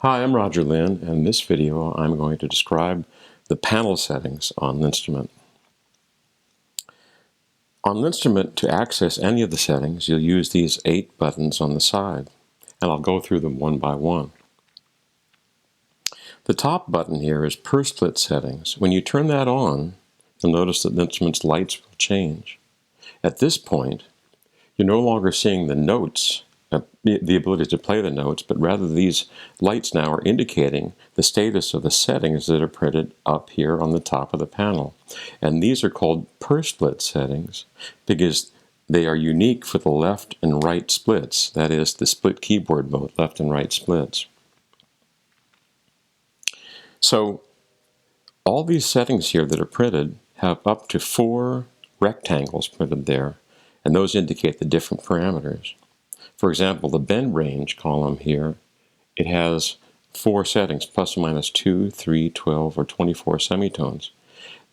Hi, I'm Roger Linn, and in this video I'm going to describe the panel settings on LinnStrument. On LinnStrument, to access any of the settings, you'll use these 8 buttons on the side, and I'll go through them one by one. The top button here is per split settings. When you turn that on, you'll notice that LinnStrument's lights will change. At this point, you're no longer seeing the notes, the ability to play the notes, but rather these lights now are indicating the status of the settings that are printed up here on the top of the panel. And these are called per split settings because they are unique for the left and right splits, that is, the split keyboard mode, left and right splits. So all these settings here that are printed have up to 4 rectangles printed there, and those indicate the different parameters. For example, the bend range column here, it has 4 settings, plus or minus 2, 3, 12, or 24 semitones.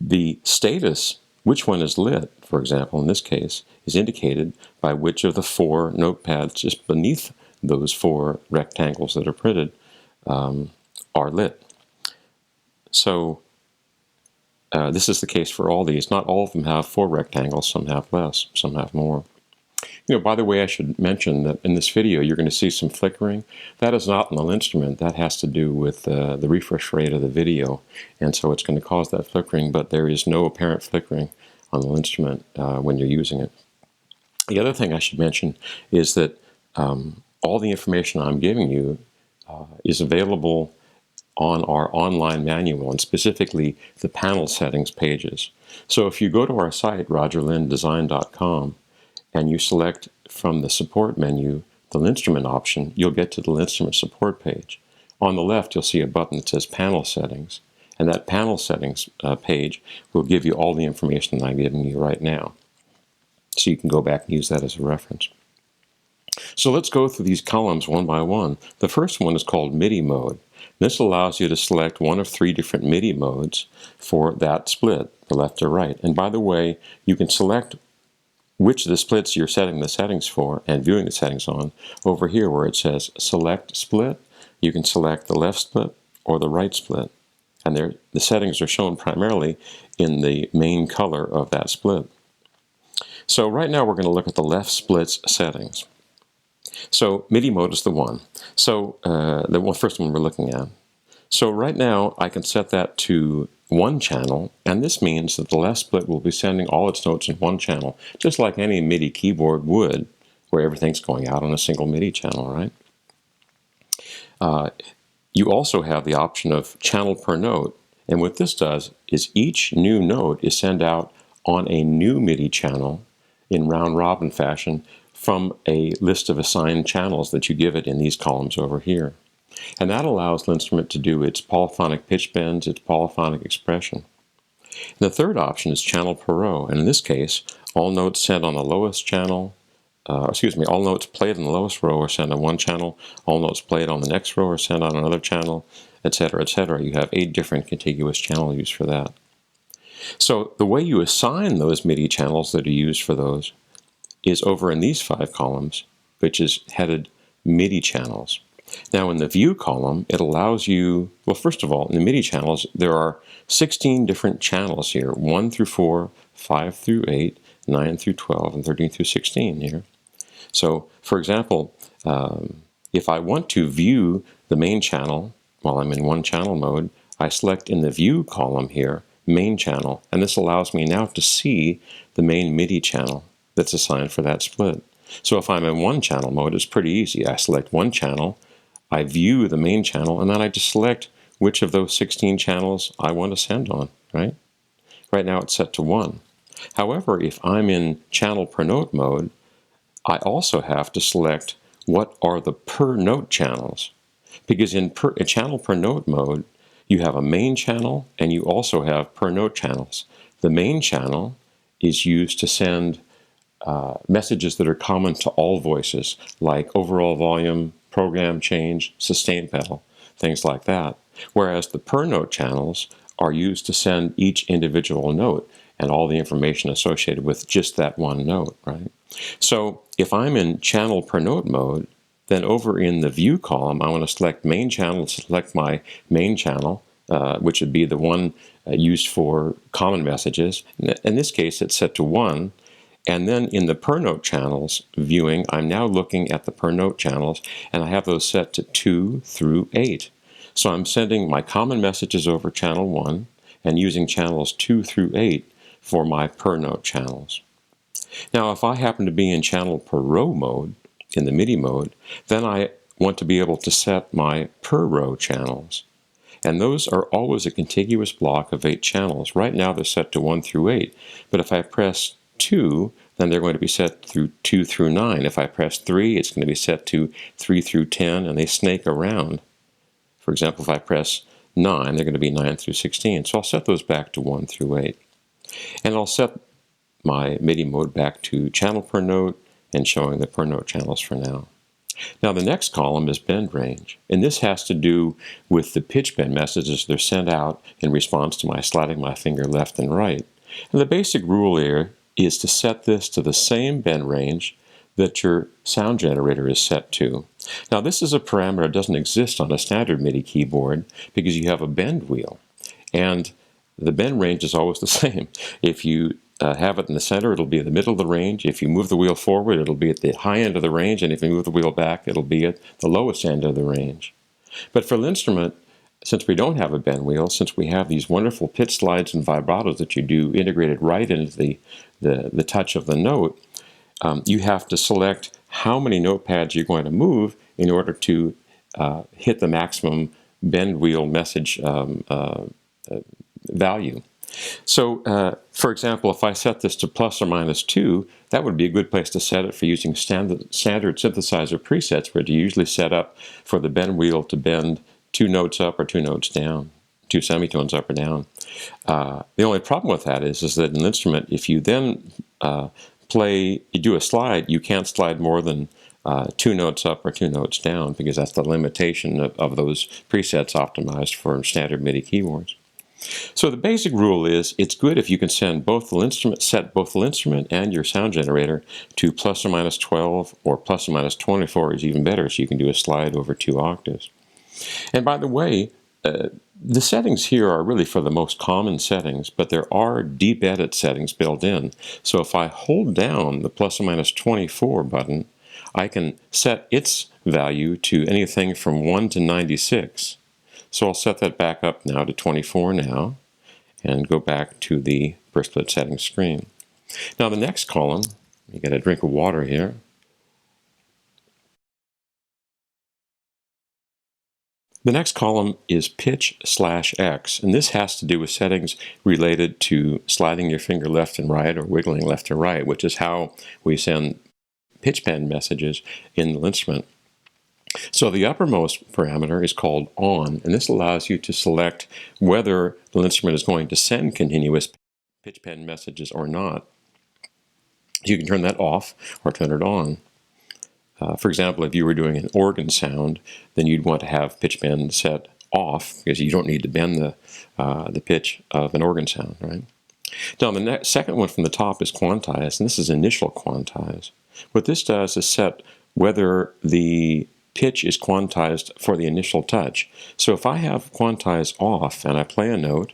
The status, which one is lit, for example, in this case, is indicated by which of the 4 notepads just beneath those 4 rectangles that are printed are lit. So this is the case for all these. Not all of them have 4 rectangles, some have less, some have more. By the way, I should mention that in this video you're going to see some flickering. That is not on the LinnStrument. That has to do with the refresh rate of the video, and so it's going to cause that flickering, but there is no apparent flickering on the LinnStrument when you're using it. The other thing I should mention is that all the information I'm giving you is available on our online manual, and specifically the panel settings pages. So if you go to our site, rogerlinndesign.com, and you select from the support menu the LinnStrument option, you'll get to the LinnStrument support page. On the left, you'll see a button that says Panel Settings, and that Panel Settings page will give you all the information that I'm giving you right now. So you can go back and use that as a reference. So let's go through these columns one by one. The first one is called MIDI mode. This allows you to select one of 3 different MIDI modes for that split, the left or right. And by the way, you can select which of the splits you're setting the settings for and viewing the settings on over here where it says Select Split. You can select the left split or the right split. And the settings are shown primarily in the main color of that split. So right now we're going to look at the left split's settings. So MIDI mode is the one. So the first one we're looking at. So right now I can set that to 1 channel, and this means that the left split will be sending all its notes in 1 channel, just like any MIDI keyboard would, where everything's going out on a single MIDI channel, right? You also have the option of channel per note, and what this does is each new note is sent out on a new MIDI channel in round-robin fashion from a list of assigned channels that you give it in these columns over here. And that allows LinnStrument to do its polyphonic pitch bends, its polyphonic expression. And the third option is channel per row, and in this case, all notes sent on the lowest channel, all notes played on the lowest row are sent on one channel, all notes played on the next row are sent on another channel, etc., etc. You have 8 different contiguous channel use for that. So the way you assign those MIDI channels that are used for those is over in these 5 columns, which is headed MIDI channels. Now in the View column, it allows you, well, first of all, in the MIDI channels, there are 16 different channels here, 1 through 4, 5 through 8, 9 through 12, and 13 through 16 here. So, for example, if I want to view the main channel while I'm in 1 channel mode, I select in the View column here, Main Channel, and this allows me now to see the main MIDI channel that's assigned for that split. So if I'm in 1 channel mode, it's pretty easy. I select 1 channel, I view the main channel, and then I just select which of those 16 channels I want to send on, right? Right now it's set to 1. However, if I'm in channel per note mode, I also have to select what are the per note channels. Because in channel per note mode, you have a main channel and you also have per note channels. The main channel is used to send messages that are common to all voices, like overall volume, program change, sustain pedal, things like that. Whereas the per note channels are used to send each individual note and all the information associated with just that one note, right? So if I'm in channel per note mode, Then over in the View column, I want to select Main Channel, select my main channel, which would be the one used for common messages. In this case, it's set to 1. And then in the per note channels viewing, I'm now looking at the per note channels, and I have those set to 2 through 8. So I'm sending my common messages over channel 1 and using channels 2 through 8 for my per note channels. Now, if I happen to be in channel per row mode, in the MIDI mode, then I want to be able to set my per row channels. And those are always a contiguous block of 8 channels. Right now they're set to 1 through 8, but if I press 2, then they're going to be set through 2 through 9. If I press 3, it's going to be set to 3 through 10, and they snake around. For example, if I press 9, they're going to be 9 through 16. So I'll set those back to 1 through 8. And I'll set my MIDI mode back to channel per note and showing the per note channels for now. Now the next column is bend range, and this has to do with the pitch bend messages that are sent out in response to my sliding my finger left and right. And the basic rule here is to set this to the same bend range that your sound generator is set to. Now this is a parameter that doesn't exist on a standard MIDI keyboard because you have a bend wheel, and the bend range is always the same. If you have it in the center, it'll be in the middle of the range. If you move the wheel forward, it'll be at the high end of the range, and if you move the wheel back, it'll be at the lowest end of the range. But for LinnStrument, since we don't have a bend wheel, since we have these wonderful pitch slides and vibratos that you do integrated right into the touch of the note, you have to select how many note pads you're going to move in order to hit the maximum bend wheel message value. So, for example, if I set this to plus or minus 2, that would be a good place to set it for using standard synthesizer presets, where you usually set up for the bend wheel to bend 2 notes up or 2 notes down, 2 semitones up or down. The only problem with that is that in LinnStrument, if you then you do a slide, you can't slide more than 2 notes up or 2 notes down, because that's the limitation of those presets optimized for standard MIDI keyboards. So the basic rule is it's good if you can set both the LinnStrument and your sound generator to plus or minus 12, or plus or minus 24 is even better, so you can do a slide over 2 octaves. And by the way, the settings here are really for the most common settings, but there are deep edit settings built in. So if I hold down the plus or minus 24 button, I can set its value to anything from 1 to 96. So I'll set that back up now to 24 now, and go back to the per split settings screen. Now the next column, you get a drink of water here. The next column is pitch/X, and this has to do with settings related to sliding your finger left and right, or wiggling left and right, which is how we send pitch bend messages in the LinnStrument. So the uppermost parameter is called on, and this allows you to select whether the LinnStrument is going to send continuous pitch bend messages or not. You can turn that off or turn it on. For example, if you were doing an organ sound, then you'd want to have pitch bend set off, because you don't need to bend the pitch of an organ sound, right? Now the second one from the top is quantize, and this is initial quantize. What this does is set whether the pitch is quantized for the initial touch. So if I have quantize off and I play a note,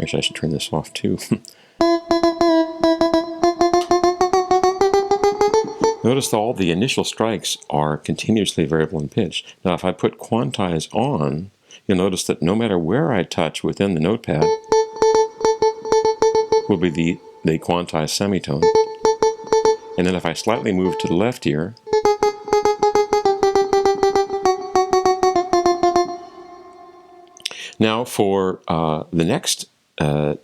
actually I should turn this off too. Notice that all the initial strikes are continuously variable in pitch. Now if I put quantize on, you'll notice that no matter where I touch within the notepad will be the quantized semitone. And then if I slightly move to the left here, now for the next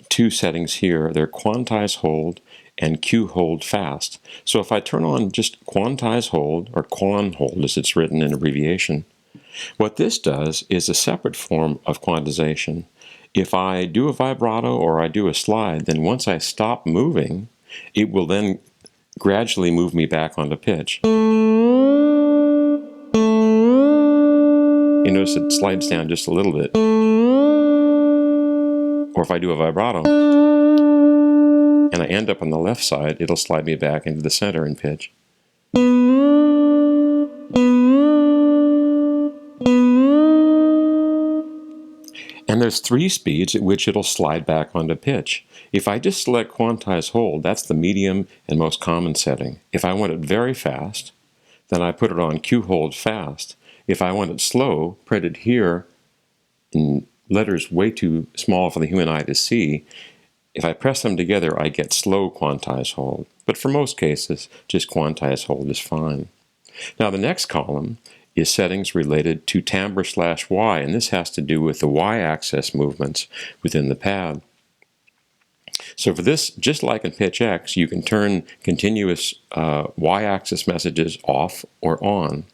2 settings here, they're quantize hold and Q hold fast. So if I turn on just quantize hold, or quan hold as it's written in abbreviation, what this does is a separate form of quantization. If I do a vibrato or I do a slide, then once I stop moving, it will then gradually move me back onto pitch. You notice it slides down just a little bit. Or if I do a vibrato and I end up on the left side, it'll slide me back into the center in pitch. And there's 3 speeds at which it'll slide back onto pitch. If I just select quantize hold, that's the medium and most common setting. If I want it very fast, then I put it on Q hold fast. If I want it slow, printed here in letters way too small for the human eye to see, if I press them together, I get slow quantize hold. But for most cases, just quantize hold is fine. Now the next column is settings related to timbre/Y, and this has to do with the Y-axis movements within the pad. So for this, just like in Pitch X, you can turn continuous Y-axis messages off or on.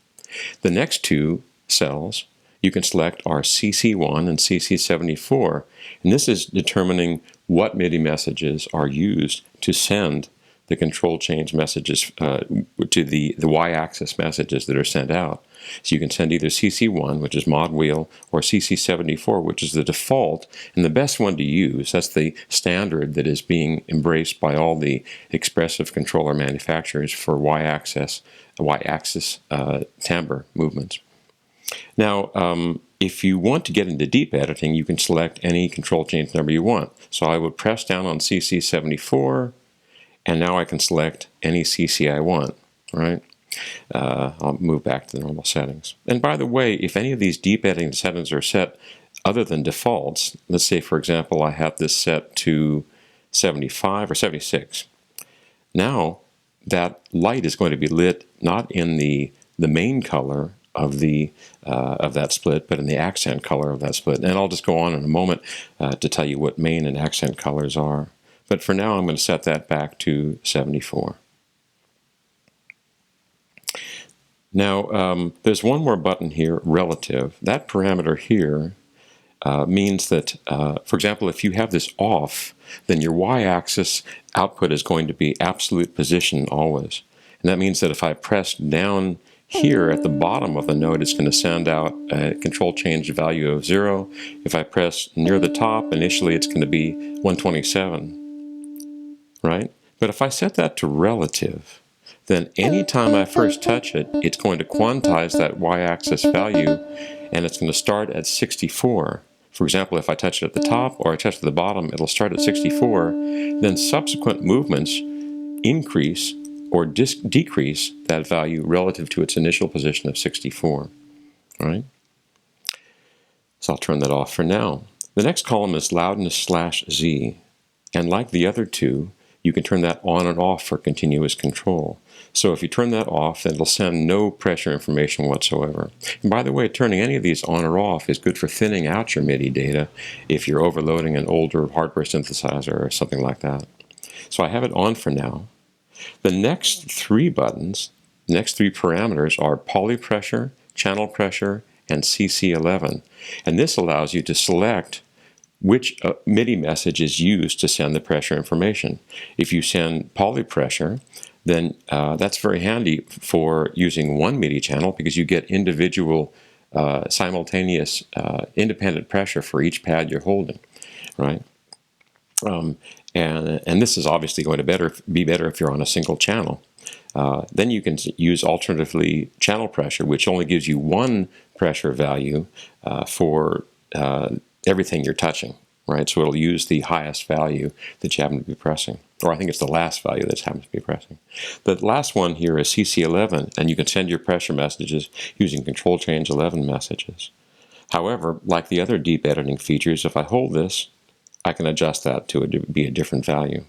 The next 2 cells you can select are CC1 and CC74, and this is determining what MIDI messages are used to send the control change messages to the Y-axis messages that are sent out. So you can send either CC1, which is mod wheel, or CC74, which is the default and the best one to use. That's the standard that is being embraced by all the expressive controller manufacturers for Y-axis timbre movements. Now, if you want to get into deep editing, you can select any control change number you want. So I would press down on CC74, and now I can select any CC I want, right? I'll move back to the normal settings. And by the way, if any of these deep editing settings are set other than defaults, let's say, for example, I have this set to 75 or 76. Now, that light is going to be lit not in the main color of that split, but in the accent color of that split. And I'll just go on in a moment to tell you what main and accent colors are. But for now, I'm going to set that back to 74. Now, there's one more button here, relative. That parameter here means that, for example, if you have this off, then your Y-axis output is going to be absolute position always. And that means that if I press down here at the bottom of the note, it's going to send out a control change value of 0. If I press near the top, initially it's going to be 127. Right? But if I set that to relative, then anytime I first touch it, it's going to quantize that Y-axis value, and it's going to start at 64. For example, if I touch it at the top or I touch it at the bottom, it'll start at 64. Then subsequent movements increase or decrease that value relative to its initial position of 64. All right? So I'll turn that off for now. The next column is loudness/Z, and like the other 2, you can turn that on and off for continuous control. So if you turn that off, then it'll send no pressure information whatsoever. And by the way, turning any of these on or off is good for thinning out your MIDI data if you're overloading an older hardware synthesizer or something like that. So I have it on for now. The next 3 buttons, the next 3 parameters are polypressure, channel pressure, and CC11. And this allows you to select which MIDI message is used to send the pressure information. If you send polypressure, then that's very handy for using one MIDI channel because you get individual, simultaneous, independent pressure for each pad you're holding, right? And this is obviously going to be better if you're on a single channel. Then you can use alternatively channel pressure, which only gives you one pressure value for everything you're touching, right? So it'll use the highest value that you happen to be pressing, or I think it's the last value that happens to be pressing. The last one here is CC11, and you can send your pressure messages using control change 11 messages. However, like the other deep editing features, if I hold this, I can adjust that to be a different value,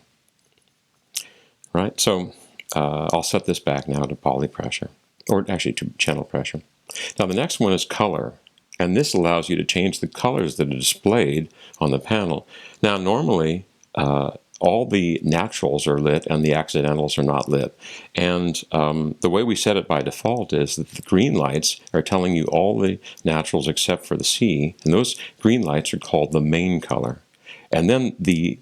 right? So I'll set this back now to polypressure, or actually to channel pressure. Now the next one is color. And this allows you to change the colors that are displayed on the panel. Now, normally, all the naturals are lit and the accidentals are not lit. And the way we set it by default is that the green lights are telling you all the naturals except for the C, and those green lights are called the main color. And then the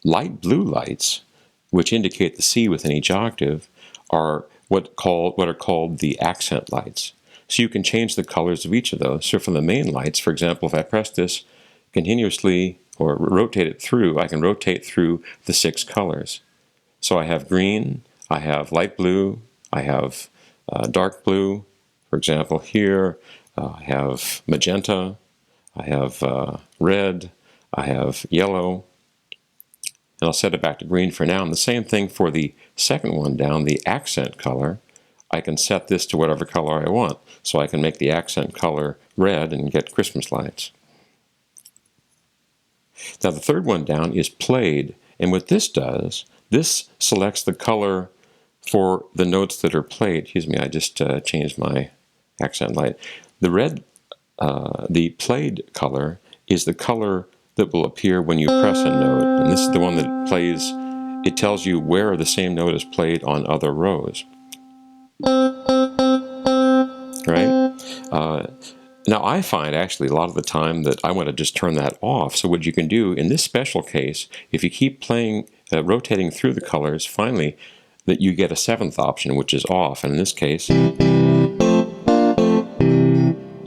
light blue lights, which indicate the C within each octave, are what are called the accent lights. So you can change the colors of each of those. So for the main lights, for example, if I press this continuously or rotate it through, I can rotate through the 6 colors. So I have green, I have light blue, I have dark blue, for example here, I have magenta, I have red, I have yellow, and I'll set it back to green for now. And the same thing for the second one down, the accent color. I can set this to whatever color I want. So I can make the accent color red and get Christmas lights. Now the third one down is played, and what this does, this selects the color for the notes that are played. Excuse me, I just changed my accent light. The red, the played color is the color that will appear when you press a note, and this is the one that plays, it tells you where the same note is played on other rows. Right? Now I find actually a lot of the time that I want to just turn that off. So what you can do in this special case, if you keep playing, rotating through the colors, finally that you get a 7th option, which is off. And in this case, you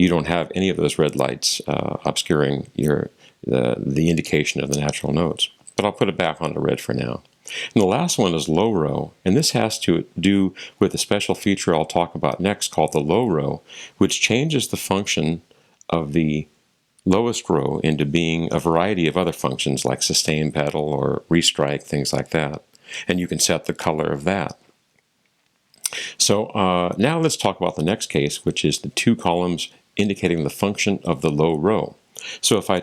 don't have any of those red lights obscuring the indication of the natural notes. But I'll put it back onto red for now. And the last one is low row, and this has to do with a special feature I'll talk about next called the low row, which changes the function of the lowest row into being a variety of other functions like sustain pedal or restrike, things like that. And you can set the color of that. So now let's talk about the next case, which is the 2 columns indicating the function of the low row. So if I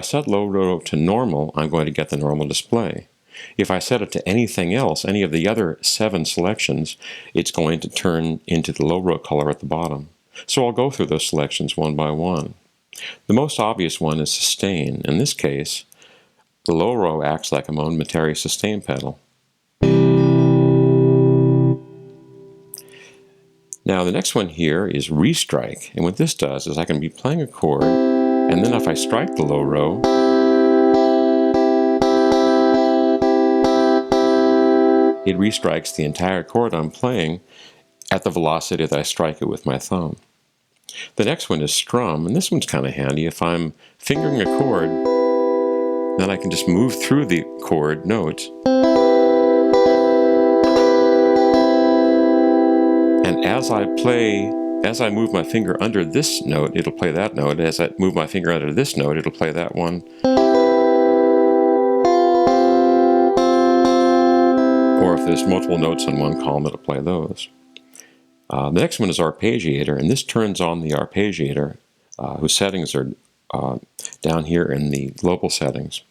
set low row to normal, I'm going to get the normal display. If I set it to anything else, any of the other 7 selections, it's going to turn into the low row color at the bottom. So I'll go through those selections one by one. The most obvious one is sustain. In this case, the low row acts like a momentary sustain pedal. Now the next one here is restrike, and what this does is I can be playing a chord, and then if I strike the low row, it restrikes the entire chord I'm playing at the velocity that I strike it with my thumb. The next one is strum, and this one's kind of handy. If I'm fingering a chord, then I can just move through the chord notes. And as I move my finger under this note, it'll play that note. As I move my finger under this note, it'll play that one. Or if there's multiple notes on one column, it'll play those. The next one is arpeggiator, and this turns on the arpeggiator, whose settings are down here in the global settings.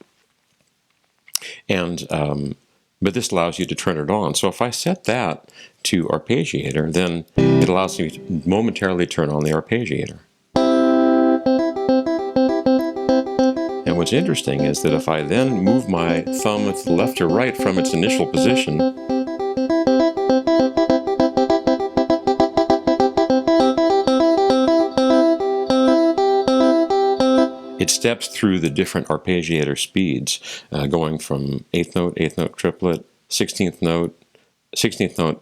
And but this allows you to turn it on. So if I set that to arpeggiator, then it allows me to momentarily turn on the arpeggiator. And what's interesting is that if I then move my thumb to the left or right from its initial position, it steps through the different arpeggiator speeds, going from 8th note triplet, 16th note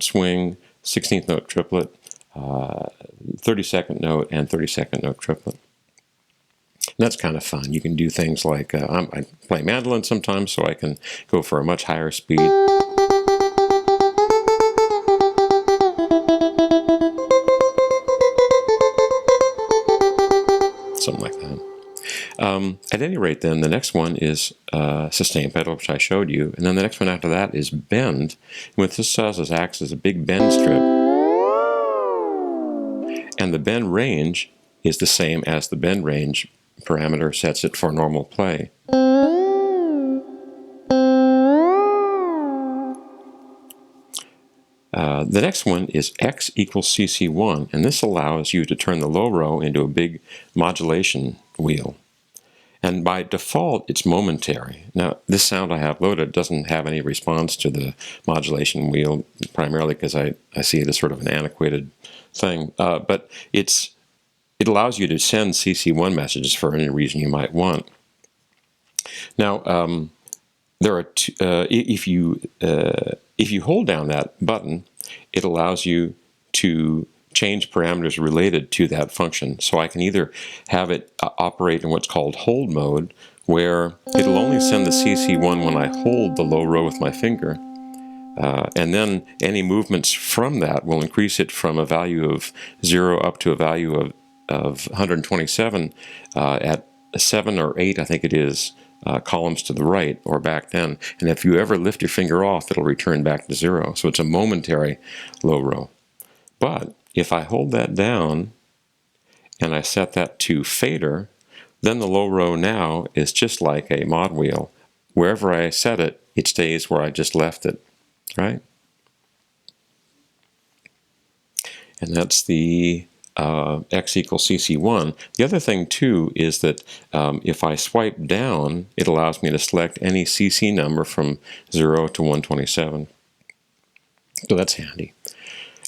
swing, 16th note triplet, 32nd note, and 32nd note triplet. And that's kind of fun. You can do things like, I play mandolin sometimes, so I can go for a much higher speed. Something like that. At any rate, then, the next one is sustain pedal, which I showed you. And then the next one after that is bend. And what this does is acts as a big bend strip. And the bend range is the same as the bend range parameter sets it for normal play. The next one is X equals CC1, and this allows you to turn the low row into a big modulation wheel. And by default, it's momentary. Now, this sound I have loaded doesn't have any response to the modulation wheel, primarily because I see it as sort of an antiquated thing. But it allows you to send CC1 messages for any reason you might want. Now, there are if you hold down that button, it allows you to change parameters related to that function. So I can either have it operate in what's called hold mode, where it'll only send the CC1 when I hold the low row with my finger. And then any movements from that will increase it from a value of 0 up to a value of 127 at 7 or 8, I think it is, columns to the right or back then. And if you ever lift your finger off, it'll return back to 0. So it's a momentary low row. But if I hold that down and I set that to fader, then the low row now is just like a mod wheel. Wherever I set it, it stays where I just left it, right? And that's the x equals CC1. The other thing too is that if I swipe down, it allows me to select any CC number from 0 to 127. So that's handy.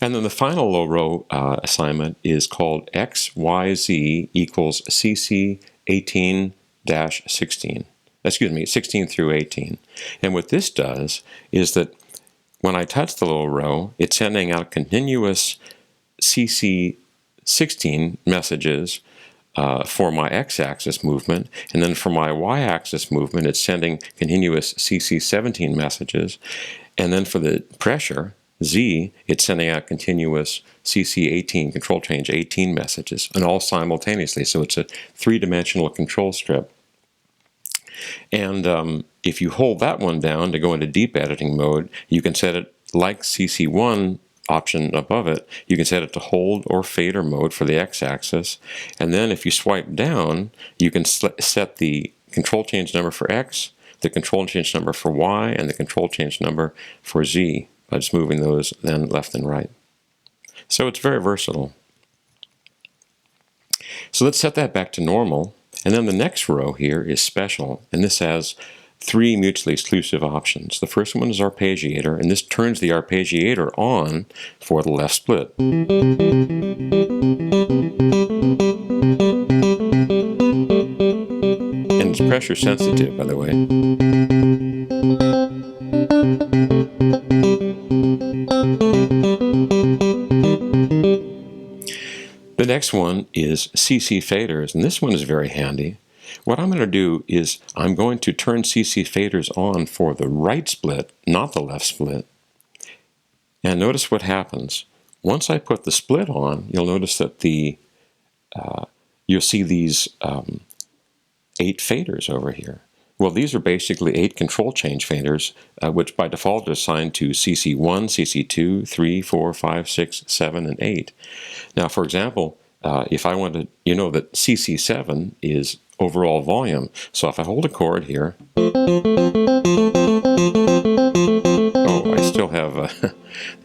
And then the final low row assignment is called XYZ equals CC 18-16. Excuse me, 16 through 18. And what this does is that when I touch the low row, it's sending out continuous CC 16 messages for my x-axis movement, and then for my y-axis movement it's sending continuous CC 17 messages, and then for the pressure Z, it's sending out continuous CC 18 control change 18 messages, and all simultaneously. So it's a three-dimensional control strip. And if you hold that one down to go into deep editing mode, you can set it like CC1 option above it. You can set it to hold or fader mode for the x-axis. And then if you swipe down, you can set the control change number for x, the control change number for y, and the control change number for z by just moving those then left and right. So it's very versatile. So let's set that back to normal. And then the next row here is special, and this has three mutually exclusive options. The first one is arpeggiator, and this turns the arpeggiator on for the left split. And it's pressure sensitive, by the way. The next one is CC faders, and this one is very handy. What I'm going to do is I'm going to turn CC faders on for the right split, not the left split. And notice what happens. Once I put the split on, you'll notice that you'll see these 8 faders over here. Well, these are basically 8 control change faders, which by default are assigned to CC1, CC2, 3, 4, 5, 6, 7, and 8. Now, for example, if I want to, you know that CC7 is overall volume. So if I hold a chord here, oh, I still have the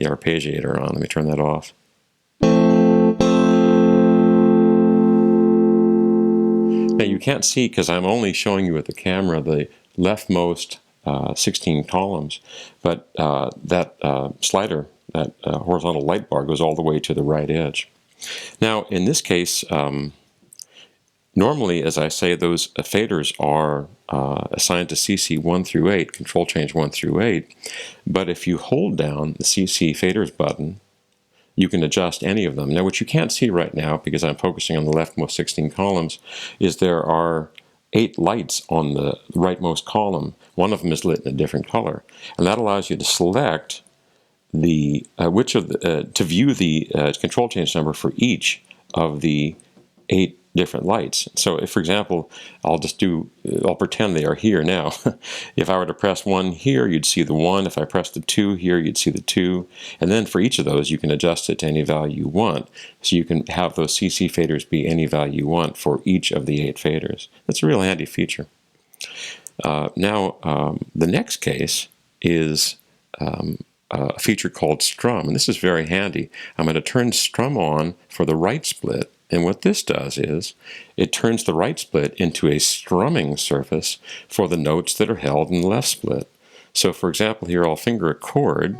arpeggiator on. Let me turn that off. Now you can't see because I'm only showing you with the camera the leftmost 16 columns, but that slider, that horizontal light bar, goes all the way to the right edge. Now in this case, normally, as I say, those faders are assigned to CC 1 through 8, control change 1 through 8, but if you hold down the CC faders button, you can adjust any of them. Now what you can't see right now, because I'm focusing on the leftmost 16 columns, is there are 8 lights on the rightmost column. One of them is lit in a different color, and that allows you to select the to view the control change number for each of the 8 different lights. So if, for example, I'll pretend they are here now. If I were to press 1 here, you'd see the 1. If I pressed the 2 here, you'd see the 2. And then for each of those, you can adjust it to any value you want. So you can have those CC faders be any value you want for each of the 8 faders. That's a real handy feature. Now, the next case is a feature called Strum, and this is very handy. I'm going to turn Strum on for the right split, and what this does is it turns the right split into a strumming surface for the notes that are held in the left split. So for example, here I'll finger a chord,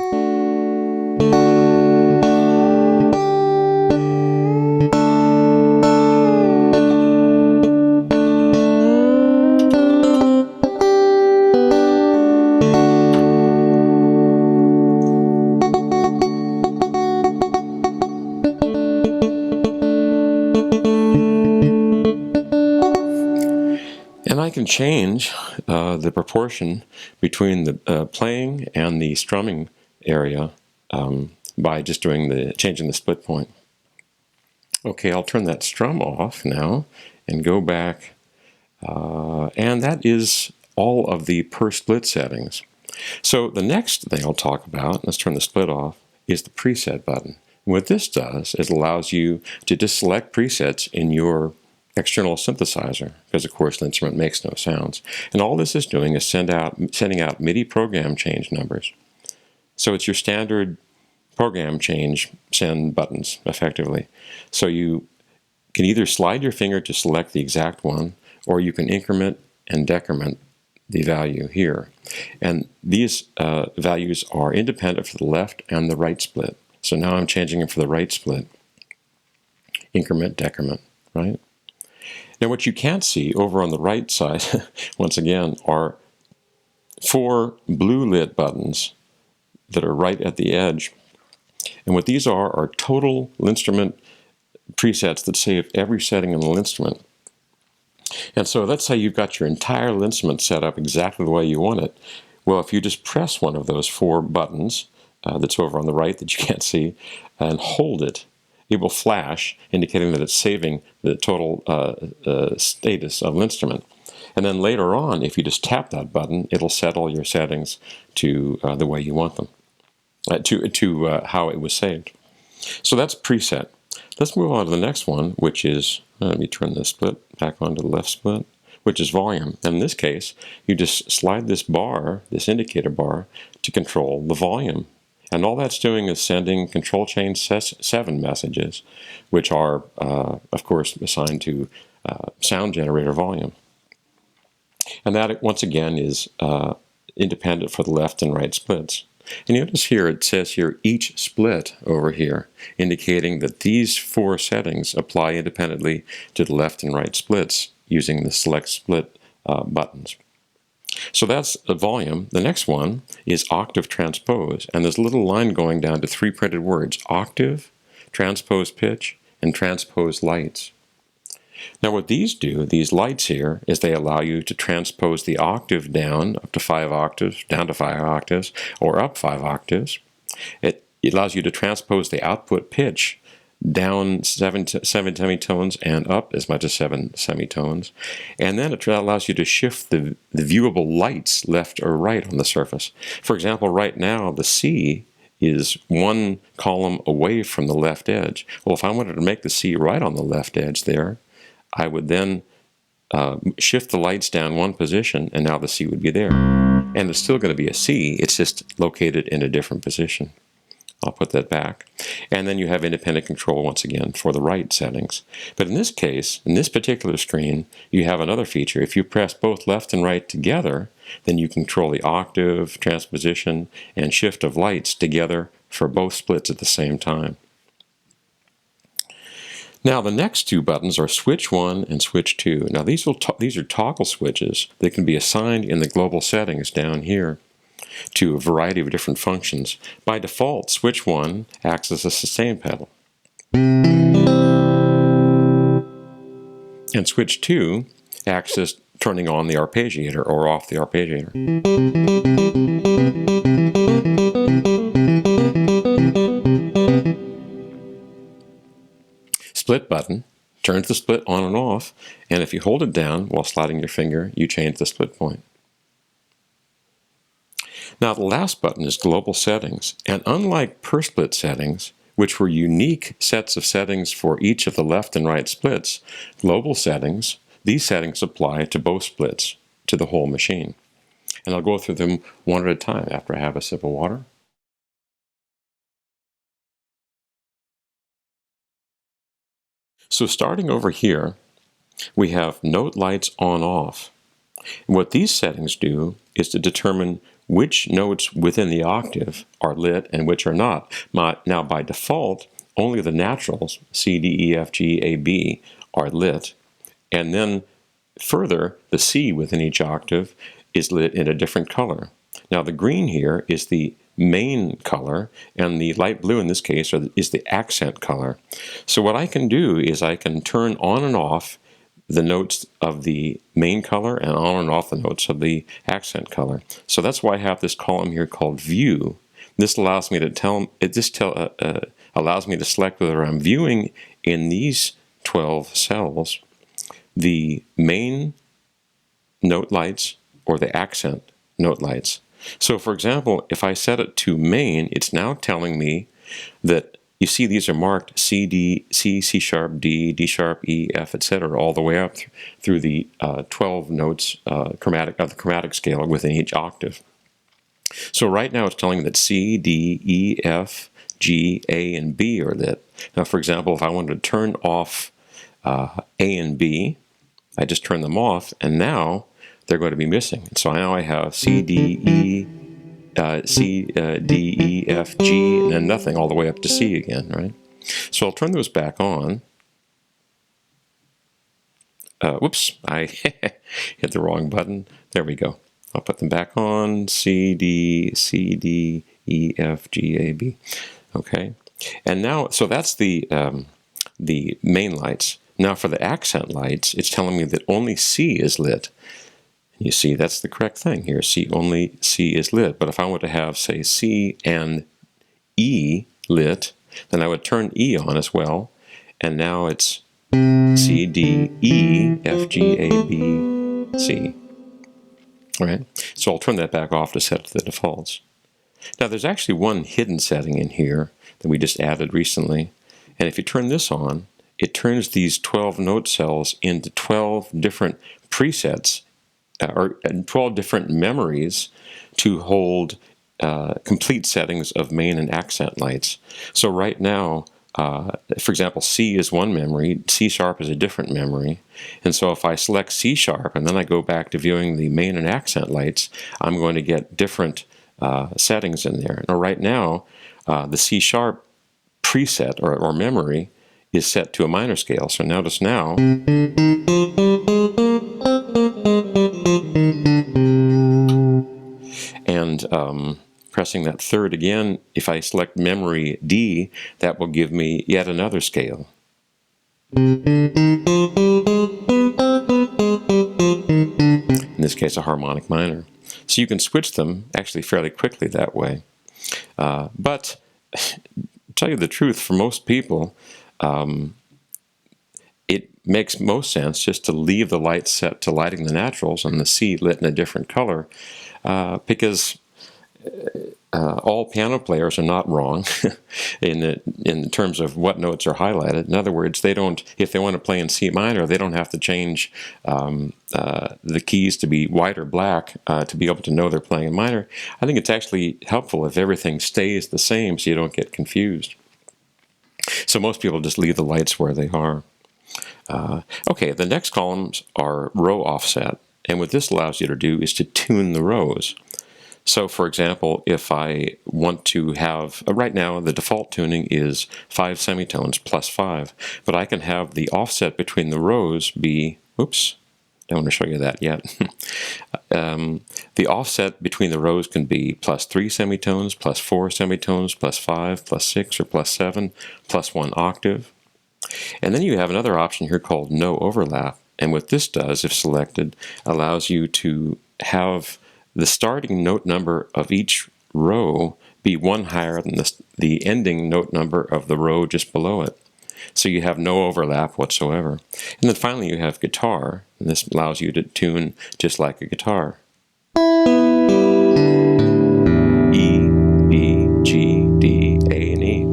can change the proportion between the playing and the strumming area by just changing the split point. Okay, I'll turn that strum off now and go back, and that is all of the per split settings. So the next thing I'll talk about, let's turn the split off, is the preset button. And what this does is allows you to just select presets in your external synthesizer, because of course LinnStrument makes no sounds. And all this is doing is sending out MIDI program change numbers. So it's your standard program change send buttons, effectively. So you can either slide your finger to select the exact one, or you can increment and decrement the value here. And these values are independent for the left and the right split. So now I'm changing them for the right split. Increment, decrement, right? Now what you can't see over on the right side, once again, are 4 blue lit buttons that are right at the edge. And what these are total LinnStrument presets that save every setting in the LinnStrument. And so let's say you've got your entire LinnStrument set up exactly the way you want it. Well, if you just press one of those 4 buttons that's over on the right that you can't see and hold it, it will flash, indicating that it's saving the total status of LinnStrument. And then later on, if you just tap that button, it'll set all your settings to the way you want them, to how it was saved. So that's preset. Let's move on to the next one, which is, let me turn the split back onto the left split, which is volume. And in this case, you just slide this bar, this indicator bar, to control the volume. And all that's doing is sending control chain 7 messages, which are, of course, assigned to sound generator volume. And that, once again, is independent for the left and right splits. And you notice here, it says here, each split over here, indicating that these 4 settings apply independently to the left and right splits using the select split buttons. So that's the volume. The next one is octave transpose, and there's a little line going down to 3 printed words: octave, transpose pitch, and transpose lights. Now what these do, these lights here, is they allow you to transpose the octave down up to 5 octaves, down to 5 octaves, or up 5 octaves. It allows you to transpose the output pitch down 7 semitones and up as much as 7 semitones. And then it allows you to shift the viewable lights left or right on the surface. For example, right now the C is 1 column away from the left edge. Well, if I wanted to make the C right on the left edge there, I would then shift the lights down 1 position, and now the C would be there. And it's still going to be a C, it's just located in a different position. I'll put that back. And then you have independent control once again for the right settings. But in this case, in this particular screen, you have another feature. If you press both left and right together, then you control the octave, transposition, and shift of lights together for both splits at the same time. Now the next 2 buttons are switch 1 and switch 2. Now these are toggle switches that can be assigned in the global settings down here to a variety of different functions. By default, switch 1 acts as a sustain pedal. And switch 2 acts as turning on the arpeggiator or off the arpeggiator. Split button turns the split on and off, and if you hold it down while sliding your finger, you change the split point. Now the last button is global settings, and unlike per split settings, which were unique sets of settings for each of the left and right splits, global settings, these settings apply to both splits, to the whole machine. And I'll go through them one at a time after I have a sip of water. So starting over here, we have note lights on off. And what these settings do is to determine which notes within the octave are lit and which are not. Now by default, only the naturals, C, D, E, F, G, A, B, are lit. And then further, the C within each octave is lit in a different color. Now the green here is the main color, and the light blue in this case is the accent color. So what I can do is I can turn on and off the notes of the main color and on and off the notes of the accent color. So that's why I have this column here called View. This allows me to allows me to select whether I'm viewing in these 12 cells the main note lights or the accent note lights. So for example, if I set it to main, it's now telling me that, you see these are marked C, D, C, C sharp, D, D sharp, E, F, etc., all the way up through the 12 notes of the chromatic scale within each octave. So right now it's telling me that C, D, E, F, G, A, and B are lit. Now for example, if I wanted to turn off A and B, I just turn them off, and now they're going to be missing. So now I have C, D, E, D, E, F, G, and then nothing all the way up to C again, right? So I'll turn those back on. Whoops, I hit the wrong button. There we go. I'll put them back on. C, D, E, F, G, A, B. Okay. And now, so that's the main lights. Now for the accent lights, it's telling me that only C is lit. You see, that's the correct thing here. Only C is lit. But if I want to have, say, C and E lit, then I would turn E on as well. And now it's C, D, E, F, G, A, B, C. All right? So I'll turn that back off to set to the defaults. Now there's actually one hidden setting in here that we just added recently. And if you turn this on, it turns these 12 note cells into 12 different presets, or 12 different memories to hold complete settings of main and accent lights. So right now, for example, C is one memory, C sharp is a different memory, and so if I select C sharp and then I go back to viewing the main and accent lights, I'm going to get different settings in there. Now right now, the C sharp preset or memory is set to a minor scale, so notice now, and pressing that third again, if I select memory D, that will give me yet another scale. In this case, a harmonic minor. So you can switch them actually fairly quickly that way. But to tell you the truth, for most people, it makes most sense just to leave the light set to lighting the naturals and the C lit in a different color, because all piano players are not wrong in terms of what notes are highlighted. In other words, they don't, if they want to play in C minor, they don't have to change the keys to be white or black to be able to know they're playing in minor. I think it's actually helpful if everything stays the same so you don't get confused. So most people just leave the lights where they are. Okay, the next columns are row offset, and what this allows you to do is to tune the rows. So for example, if I want to have, right now the default tuning is 5 semitones plus 5, but I can have the offset between the rows be, oops, don't want to show you that yet. The offset between the rows can be plus 3 semitones, plus 4 semitones, plus 5, plus 6, or plus 7, plus 1 octave. And then you have another option here called no overlap, and what this does, if selected, allows you to have the starting note number of each row be one higher than the ending note number of the row just below it. So you have no overlap whatsoever. And then finally you have guitar, and this allows you to tune just like a guitar. E, B, G, D, A, and E.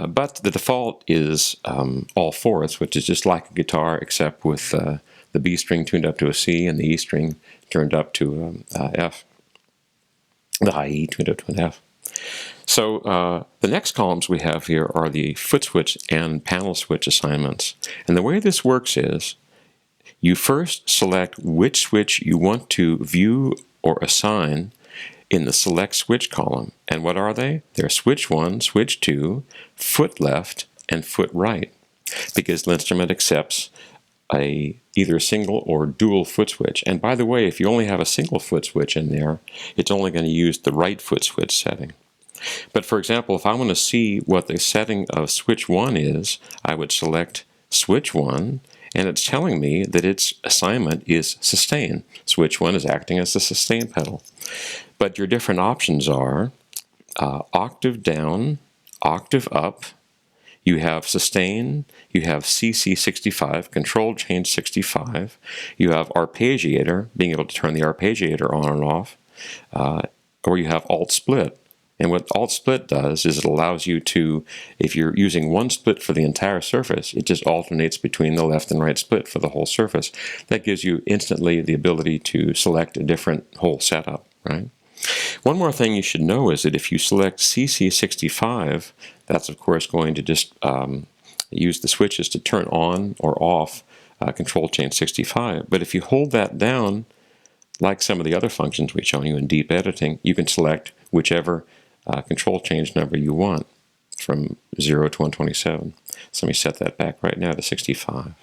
But the default is all fourths, which is just like a guitar except with the B string tuned up to a C and the E string turned up to F. The high E tuned up to an F. So the next columns we have here are the foot switch and panel switch assignments. And the way this works is you first select which switch you want to view or assign in the select switch column. And what are they? They're switch 1, switch 2, foot left, and foot right, because LinnStrument accepts either a single or dual foot switch. And by the way, if you only have a single foot switch in there, it's only going to use the right foot switch setting. But for example, if I want to see what the setting of switch 1 is, I would select switch 1, and it's telling me that its assignment is sustain. Switch 1 is acting as the sustain pedal. But your different options are octave down, octave up, you have sustain, you have CC65, control change 65, you have arpeggiator, being able to turn the arpeggiator on and off, or you have alt split. And what alt split does is it allows you to, if you're using one split for the entire surface, it just alternates between the left and right split for the whole surface. That gives you instantly the ability to select a different whole setup, right? One more thing you should know is that if you select CC65, that's of course going to just use the switches to turn on or off control chain 65. But if you hold that down, like some of the other functions we've shown you in deep editing, you can select whichever control change number you want from 0 to 127. So let me set that back right now to 65.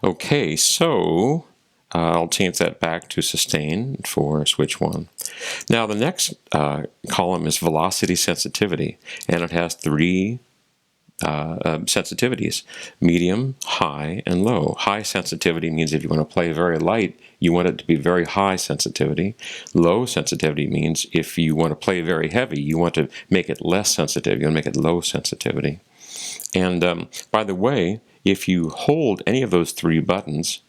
Okay, so I'll change that back to sustain for switch 1. Now the next column is velocity sensitivity, and it has 3 sensitivities: medium, high, and low. High sensitivity means if you want to play very light, you want it to be very high sensitivity. Low sensitivity means if you want to play very heavy, you want to make it less sensitive. You want to make it low sensitivity. And by the way, if you hold any of those 3 buttons,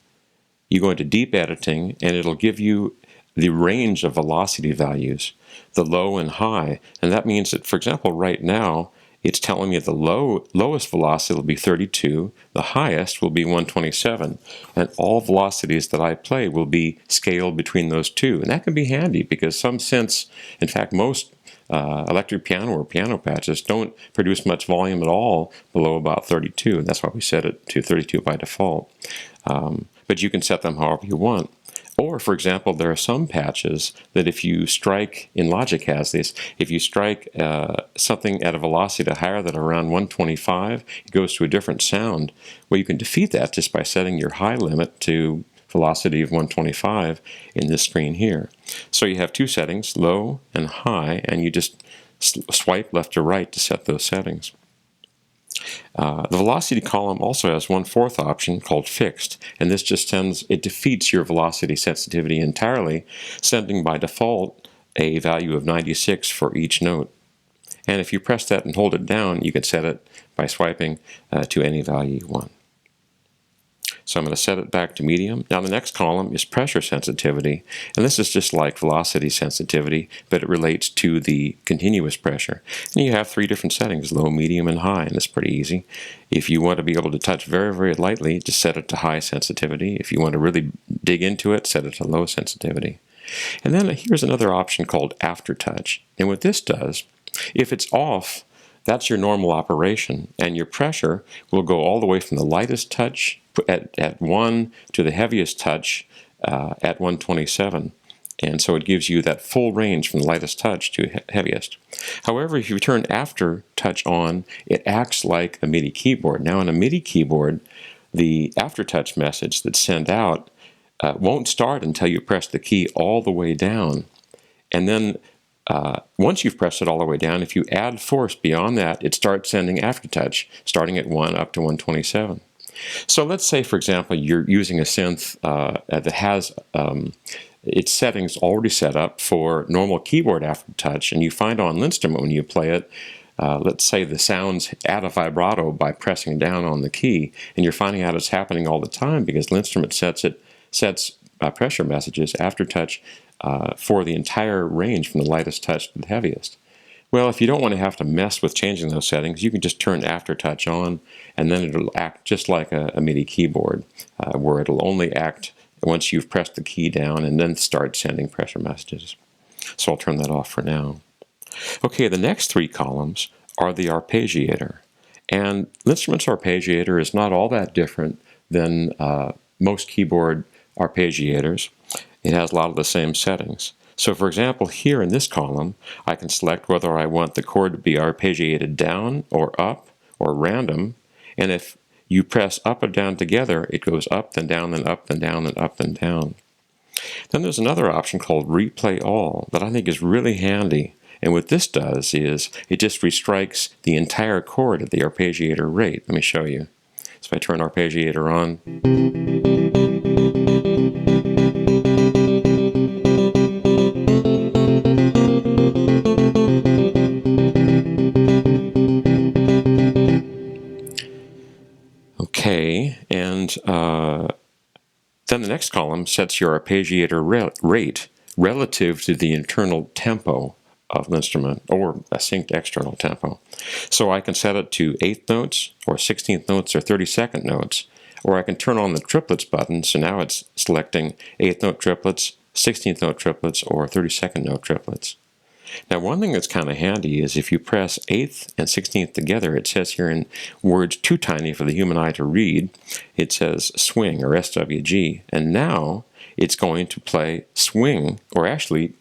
you go into deep editing, and it'll give you the range of velocity values, the low and high. And that means that, for example, right now, it's telling me the lowest velocity will be 32, the highest will be 127, and all velocities that I play will be scaled between those two. And that can be handy because some synths, in fact most electric piano or piano patches don't produce much volume at all below about 32, and that's why we set it to 32 by default. But you can set them however you want. Or, for example, there are some patches that if you strike, in Logic has this, if you strike something at a velocity higher than around 125, it goes to a different sound. Well, you can defeat that just by setting your high limit to velocity of 125 in this screen here. So you have 2 settings, low and high, and you just swipe left to right to set those settings. The velocity column also has 1/4 option called fixed, and this just defeats your velocity sensitivity entirely, sending by default a value of 96 for each note. And if you press that and hold it down, you can set it by swiping to any value you want. So I'm going to set it back to medium. Now the next column is pressure sensitivity, and this is just like velocity sensitivity, but it relates to the continuous pressure. And you have 3 different settings, low, medium, and high, and it's pretty easy. If you want to be able to touch very, very lightly, just set it to high sensitivity. If you want to really dig into it, set it to low sensitivity. And then here's another option called aftertouch. And what this does, if it's off, that's your normal operation, and your pressure will go all the way from the lightest touch at 1 to the heaviest touch at 127. And so it gives you that full range from the lightest touch to heaviest. However, if you turn aftertouch on, it acts like a MIDI keyboard. Now in a MIDI keyboard, the aftertouch message that's sent out won't start until you press the key all the way down. And then once you've pressed it all the way down, if you add force beyond that, it starts sending aftertouch, starting at 1 up to 127. So let's say, for example, you're using a synth that has its settings already set up for normal keyboard aftertouch, and you find on LinnStrument when you play it, let's say the sounds add a vibrato by pressing down on the key, and you're finding out it's happening all the time because LinnStrument sets pressure messages, aftertouch, for the entire range from the lightest touch to the heaviest. Well, if you don't want to have to mess with changing those settings, you can just turn aftertouch on, and then it'll act just like a MIDI keyboard, where it'll only act once you've pressed the key down and then start sending pressure messages. So I'll turn that off for now. Okay, the next 3 columns are the arpeggiator. And LinnStrument's arpeggiator is not all that different than most keyboard arpeggiators. It has a lot of the same settings. So for example, here in this column, I can select whether I want the chord to be arpeggiated down or up or random. And if you press up and down together, it goes up, then down, then up, then down, then up, then down. Then there's another option called replay all that I think is really handy. And what this does is it just restrikes the entire chord at the arpeggiator rate. Let me show you. So if I turn arpeggiator on, okay, and then the next column sets your arpeggiator rate relative to the internal tempo of LinnStrument, or a synced external tempo. So I can set it to 8th notes, or 16th notes, or 32nd notes, or I can turn on the triplets button, so now it's selecting 8th note triplets, 16th note triplets, or 32nd note triplets. Now, one thing that's kind of handy is if you press 8th and 16th together, it says here in words too tiny for the human eye to read, it says swing, or SWG, and now it's going to play swing, or actually,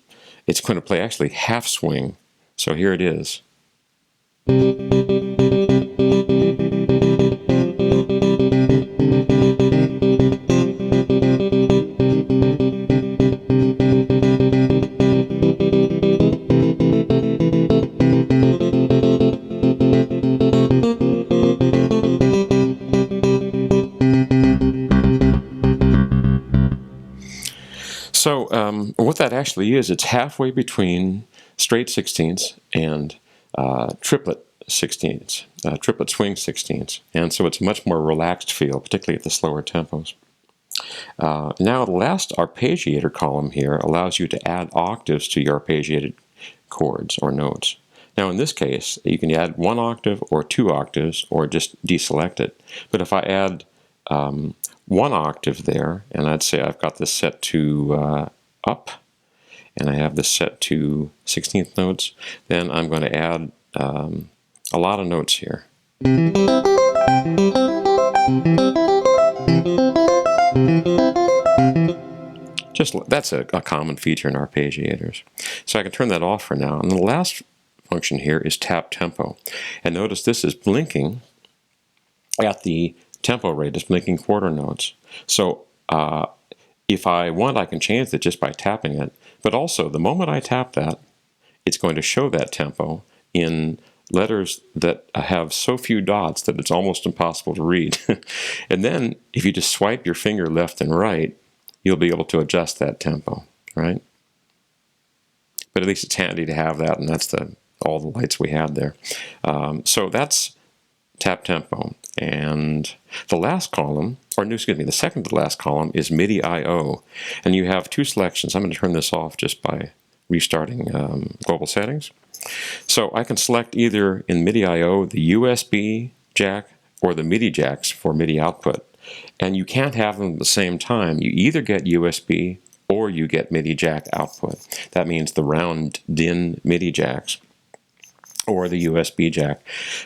it's going to play actually half swing. So here it is. So what that actually is, it's halfway between straight 16ths and triplet 16ths, triplet swing 16ths. And so it's a much more relaxed feel, particularly at the slower tempos. Now the last arpeggiator column here allows you to add octaves to your arpeggiated chords or notes. Now in this case, you can add 1 octave or 2 octaves or just deselect it. But if I add 1 octave there, and I'd say I've got this set to up, and I have this set to 16th notes, then I'm going to add a lot of notes here. That's a common feature in arpeggiators. So I can turn that off for now. And the last function here is tap tempo. And notice this is blinking at the tempo rate, is blinking quarter notes. So if I want, I can change it just by tapping it. But also, the moment I tap that, it's going to show that tempo in letters that have so few dots that it's almost impossible to read. And then, if you just swipe your finger left and right, you'll be able to adjust that tempo, right? But at least it's handy to have that, and that's all the lights we had there. So that's tap tempo. And the last column, or excuse me, the second to the last column is MIDI I/O. And you have 2 selections. I'm going to turn this off just by restarting global settings. So I can select either in MIDI I/O the USB jack or the MIDI jacks for MIDI output. And you can't have them at the same time. You either get USB or you get MIDI jack output. That means the round DIN MIDI jacks, or the USB jack.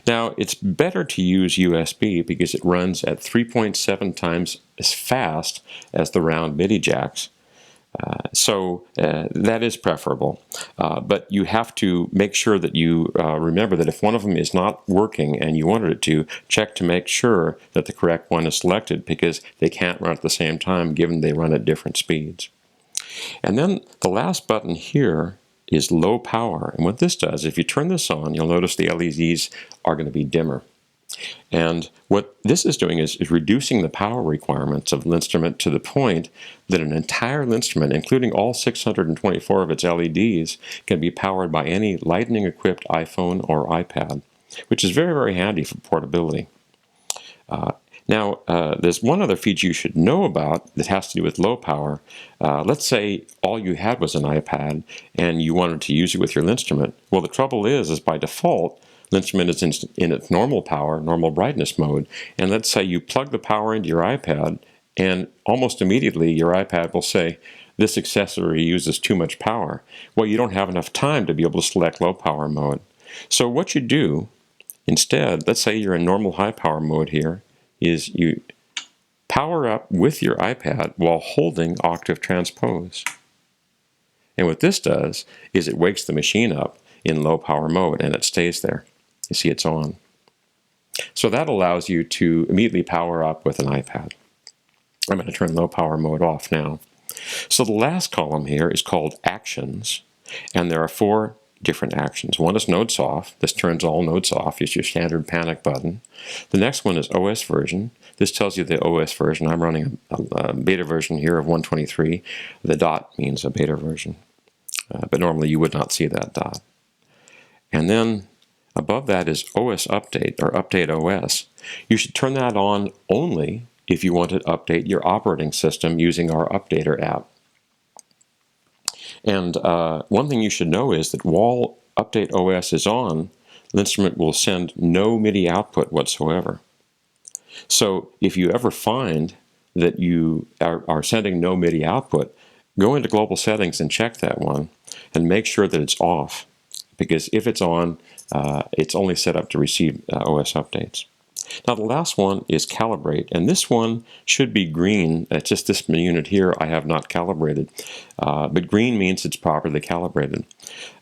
Now, it's better to use USB because it runs at 3.7 times as fast as the round MIDI jacks. So that is preferable. But you have to make sure that you remember that if one of them is not working and you wanted it to, check to make sure that the correct one is selected, because they can't run at the same time given they run at different speeds. And then the last button here is low power. And what this does, if you turn this on, you'll notice the LEDs are going to be dimmer. And what this is doing is reducing the power requirements of LinnStrument to the point that an entire LinnStrument, including all 624 of its LEDs, can be powered by any lightning-equipped iPhone or iPad, which is very, very handy for portability. Now, there's one other feature you should know about that has to do with low power. Let's say all you had was an iPad and you wanted to use it with your LinnStrument. Well, the trouble is by default, LinnStrument is in its normal power, normal brightness mode. And let's say you plug the power into your iPad, and almost immediately your iPad will say, this accessory uses too much power. Well, you don't have enough time to be able to select low power mode. So what you do instead, let's say you're in normal high power mode here, is you power up with your iPad while holding octave transpose. And what this does is it wakes the machine up in low power mode, and it stays there. You see it's on. So that allows you to immediately power up with an iPad. I'm going to turn low power mode off now. So the last column here is called Actions, and there are 4 different actions. One is notes off. This turns all notes off. It's your standard panic button. The next one is OS version. This tells you the OS version. I'm running a beta version here of 123. The dot means a beta version. But normally you would not see that dot. And then above that is OS update, or update OS. You should turn that on only if you want to update your operating system using our Updater app. And one thing you should know is that while Update OS is on, LinnStrument will send no MIDI output whatsoever. So if you ever find that you are sending no MIDI output, go into Global Settings and check that one, and make sure that it's off. Because if it's on, it's only set up to receive OS updates. Now the last one is calibrate, and this one should be green. It's just this unit here I have not calibrated, but green means it's properly calibrated.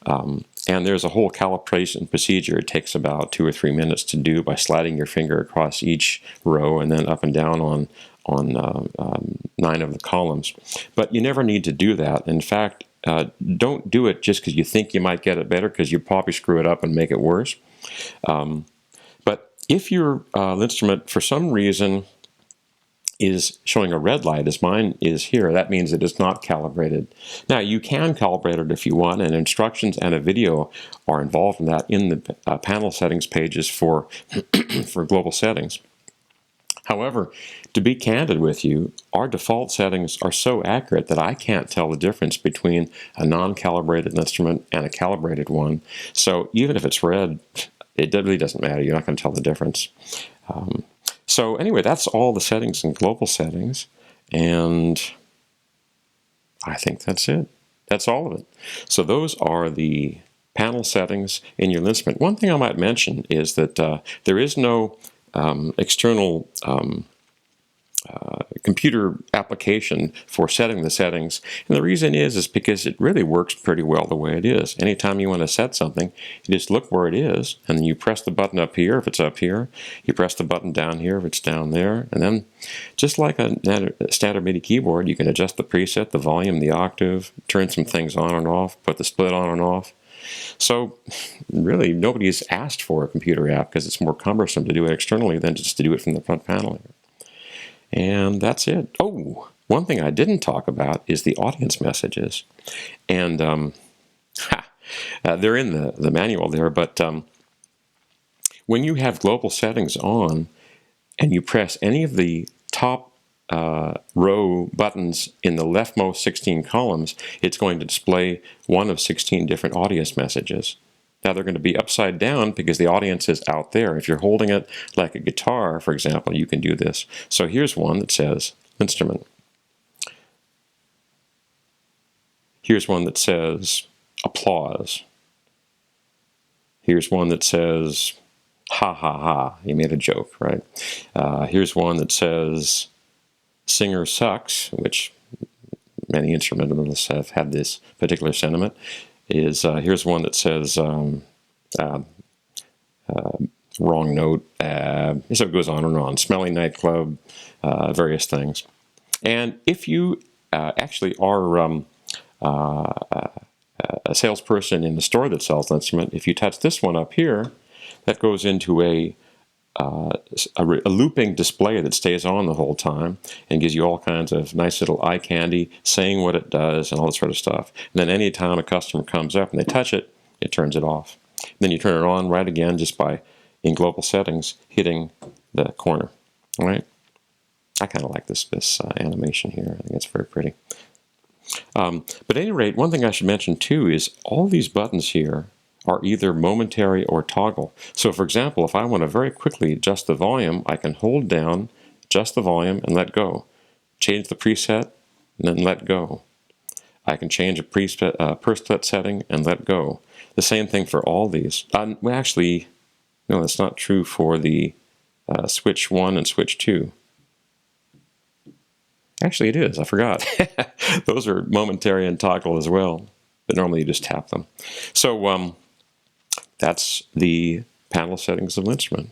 And there's a whole calibration procedure. It takes about 2 or 3 minutes to do by sliding your finger across each row and then up and down on 9 of the columns. But you never need to do that. In fact, don't do it just because you think you might get it better, because you probably screw it up and make it worse. But if your LinnStrument for some reason is showing a red light, as mine is here, that means it is not calibrated. Now you can calibrate it if you want, and instructions and a video are involved in that in the panel settings pages for for global settings. However, to be candid with you, our default settings are so accurate that I can't tell the difference between a non-calibrated instrument and a calibrated one. So even if it's red, it really doesn't matter. You're not going to tell the difference. So anyway, that's all the settings in global settings, and I think that's it. That's all of it. So those are the panel settings in your LinnStrument. One thing I might mention is that there is no external computer application for setting the settings, and the reason is because it really works pretty well the way it is. Anytime you want to set something, you just look where it is, and then you press the button up here if it's up here, you press the button down here if it's down there, and then just like a standard MIDI keyboard, you can adjust the preset, the volume, the octave, turn some things on and off, put the split on and off. So really nobody's asked for a computer app because it's more cumbersome to do it externally than just to do it from the front panel here. And that's it. Oh, one thing I didn't talk about is the audience messages. And they're in the manual there, but when you have global settings on and you press any of the top row buttons in the leftmost 16 columns, it's going to display one of 16 different audience messages. Now they're going to be upside down because the audience is out there. If you're holding it like a guitar, for example, you can do this. So here's one that says LinnStrument. Here's one that says applause. Here's one that says ha ha ha, you made a joke, right? Here's one that says singer sucks, which many instrumentalists have had this particular sentiment. Here's one that says wrong note, so it goes on and on. Smelly nightclub, various things. And if you actually are a salesperson in the store that sells LinnStrument, if you touch this one up here, that goes into a looping display that stays on the whole time and gives you all kinds of nice little eye candy saying what it does and all that sort of stuff. And then any time a customer comes up and they touch it, it turns it off. And then you turn it on right again just by, in global settings, hitting the corner. All right? I kind of like this animation here. I think it's very pretty. But at any rate, one thing I should mention too is all these buttons here are either momentary or toggle. So for example, if I want to very quickly adjust the volume, I can hold down, adjust the volume, and let go. Change the preset, and then let go. I can change a preset, per split setting, and let go. The same thing for all these. Well, actually, no, that's not true for the switch 1 and switch 2. Actually, it is. I forgot. Those are momentary and toggle as well, but normally you just tap them. So that's the panel settings of LinnStrument.